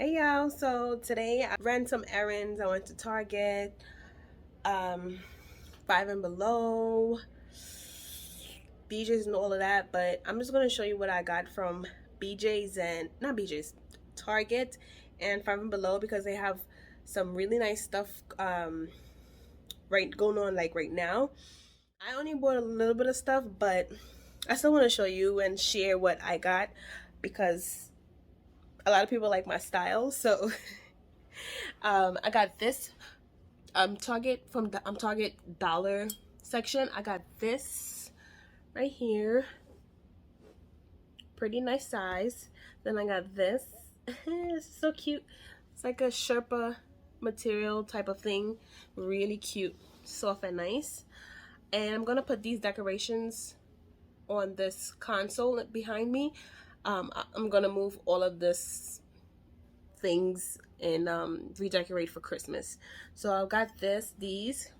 Hey y'all, so today I ran some errands. I went to Target, Five and Below, BJ's and all of that, but I'm just going to show you what I got from BJ's and, not BJ's, Target and Five and Below, because they have some really nice stuff going on like right now. I only bought a little bit of stuff, but I still want to show you and share what I got because a lot of people like my style. So I got this Target from the Target dollar section. I got this right here, pretty nice size. Then I got this. It's so cute. It's like a Sherpa material type of thing, really cute, soft and nice. And I'm gonna put these decorations on this console behind me. I'm gonna move all of this things and redecorate for Christmas. So I've got these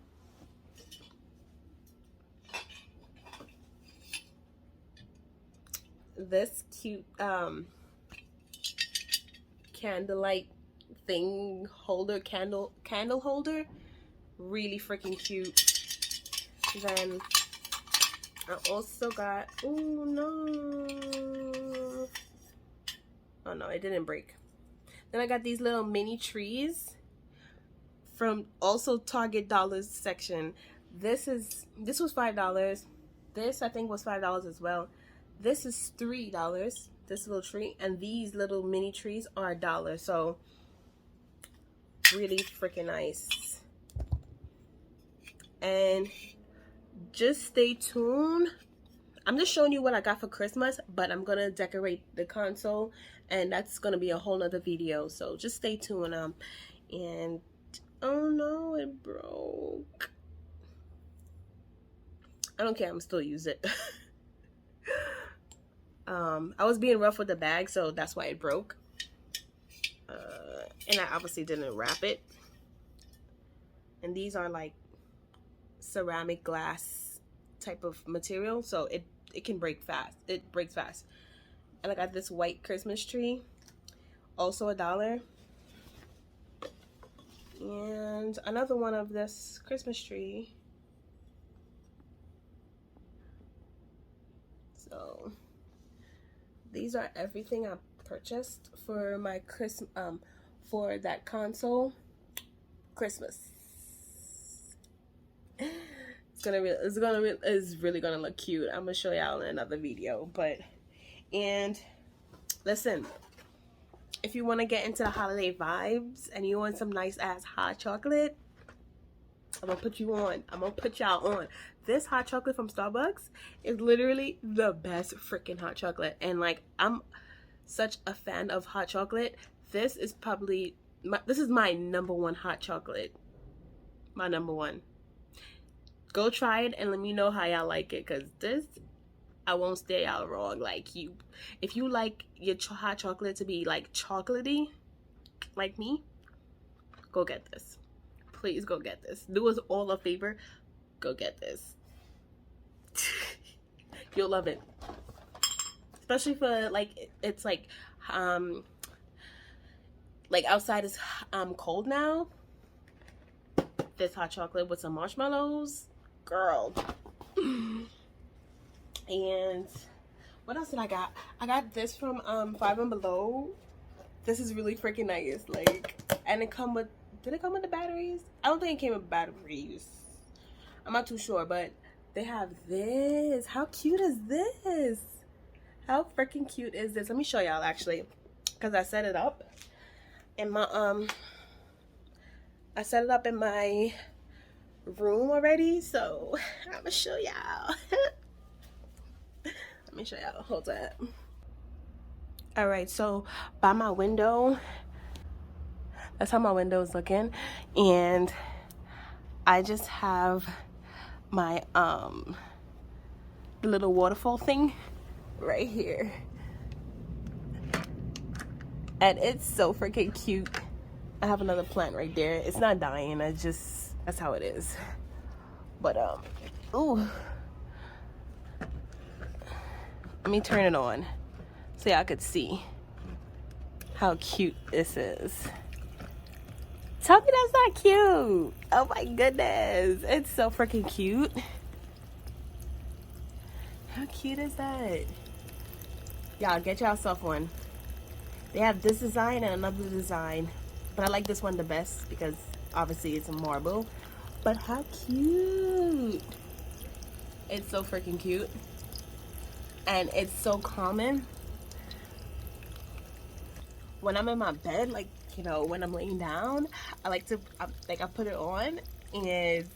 this cute candlelight thing holder, candle holder, really freaking cute. Then I also got, oh no, it didn't break. Then I got these little mini trees from also Target dollars section. This was $5. This I think was $5 as well. This is $3, this little tree, and these little mini trees are $1. So really freaking nice. And just stay tuned. I'm just showing you what I got for Christmas, but I'm gonna decorate the console, and that's gonna be a whole nother video. So just stay tuned. And oh no, it broke. I don't care. I'm still use it. I was being rough with the bag, so that's why it broke. And I obviously didn't wrap it. And these are like ceramic glass type of material, so it can break fast. It breaks fast. And I got this white Christmas tree, also $1. And another one of this Christmas tree. So these are everything I purchased for my for that console Christmas. It's really gonna look cute. I'm gonna show y'all in another video. And listen, if you want to get into the holiday vibes and you want some nice ass hot chocolate, I'm gonna put you on. I'm gonna put y'all on. This hot chocolate from Starbucks is literally the best freaking hot chocolate. And like, I'm such a fan of hot chocolate. This is probably this is my #1 hot chocolate. My #1. Go try it and let me know how y'all like it, because this, I won't stay out wrong. Like, if you like your hot chocolate to be like chocolatey like me, go get this. Please go get this. Do us all a favor, go get this. You'll love it, especially for like, it's like outside is cold now. This hot chocolate with some marshmallows, girl. And what else did I got? I got this from Five and Below. This is really freaking nice. Like, and it come with, did it come with the batteries? I don't think it came with batteries. I'm not too sure, but they have this. How cute is this? How freaking cute is this? Let me show y'all actually, because I set it up in my room already, so I'm gonna show y'all. Let me show y'all. Hold on. All right, so by my window, that's how my window is looking, and I just have my little waterfall thing right here, and it's so freaking cute. I have another plant right there. It's not dying. That's how it is. But ooh, let me turn it on so y'all could see how cute this is. Tell me that's not cute. Oh my goodness. It's so freaking cute. How cute is that? Y'all, get yourself one. They have this design and another design. But I like this one the best because obviously it's a marble. But how cute. It's so freaking cute. And it's so calming. When I'm in my bed, like, you know, when I'm laying down, I like to, I put it on and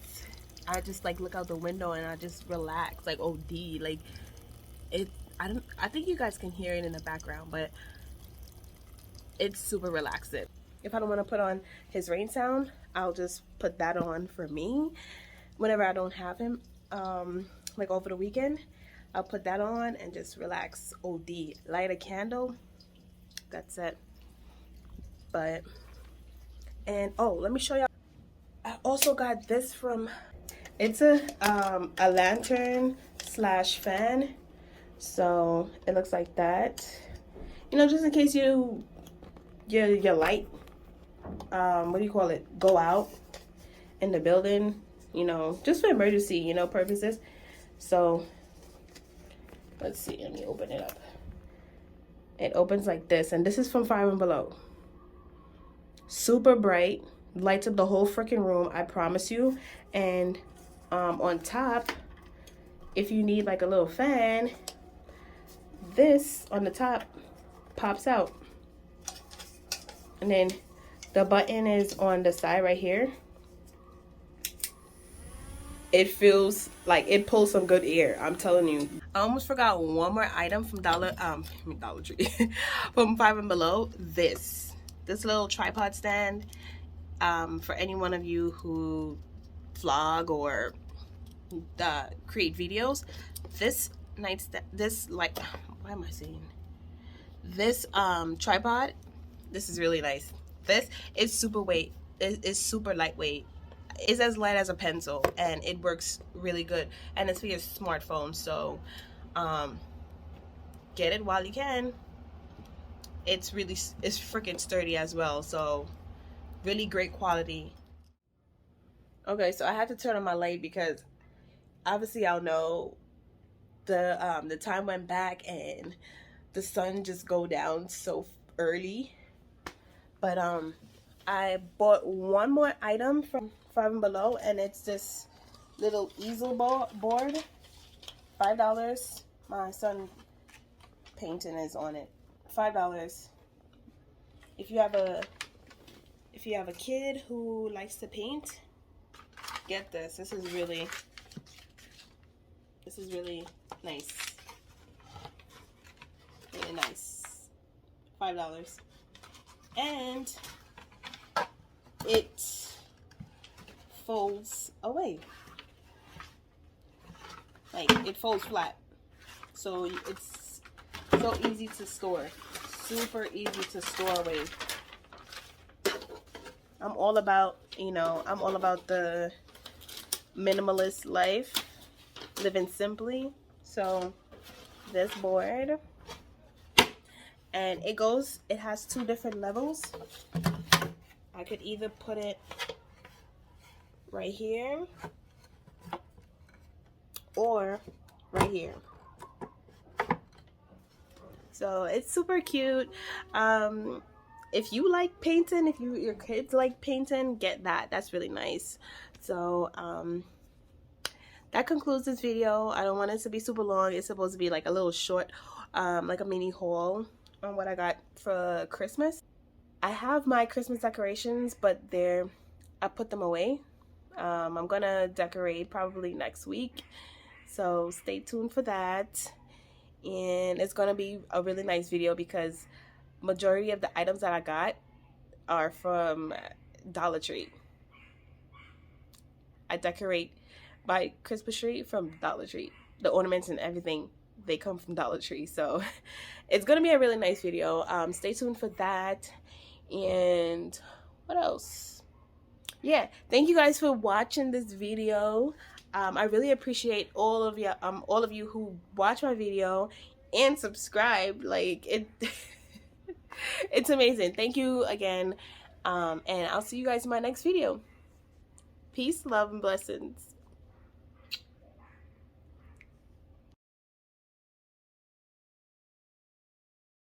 I just like look out the window and I just relax, like OD. Like it, I think you guys can hear it in the background, but it's super relaxing. If I don't want to put on his rain sound, I'll just put that on for me whenever I don't have him. Like over the weekend, I'll put that on and just relax OD. Light a candle, that's it. But, and oh, let me show y'all. I also got this from, it's a lantern slash fan. So it looks like that. You know, just in case your light, what do you call it, go out in the building, you know, just for emergency, you know, purposes. So let's see, let me open it up. It opens like this, and this is from Five and Below. Super bright, lights up the whole freaking room, I promise you. And on top, if you need like a little fan, this on the top pops out. And then the button is on the side right here. It feels like it pulls some good air, I'm telling you. I almost forgot one more item from Dollar Tree from Five and Below. This little tripod stand, for any one of you who vlog or create videos. This tripod, this is really nice. This is super super lightweight. It's as light as a pencil and it works really good, and it's for your smartphone. So get it while you can. It's freaking sturdy as well, so really great quality. Okay, so I had to turn on my light because obviously y'all know the time went back and the sun just go down so early. But I bought one more item from Five and Below, and it's this little easel board. $5. My son painting is on it. $5. If you have a kid who likes to paint, get this. This is really nice. Really nice. $5. And it folds away. Like, it folds flat. So it's so easy to store. Super easy to store away. I'm all about, you know, I'm all about the minimalist life, living simply. So this board, and it has 2 different levels. I could either put it right here or right here. So it's super cute. If you like painting, if your kids like painting, get that. That's really nice. So that concludes this video. I don't want it to be super long. It's supposed to be like a little short, like a mini haul on what I got for Christmas. I have my Christmas decorations, but I put them away. I'm gonna decorate probably next week, so stay tuned for that. And it's gonna be a really nice video because majority of the items that I got are from Dollar Tree. I decorate my Christmas tree from Dollar Tree. The ornaments and everything, they come from Dollar Tree. So it's gonna be a really nice video. Stay tuned for that. And what else? Yeah, thank you guys for watching this video. I really appreciate all of you who watch my video and subscribe. Like, it It's amazing. Thank you again. And I'll see you guys in my next video. Peace, love, and blessings.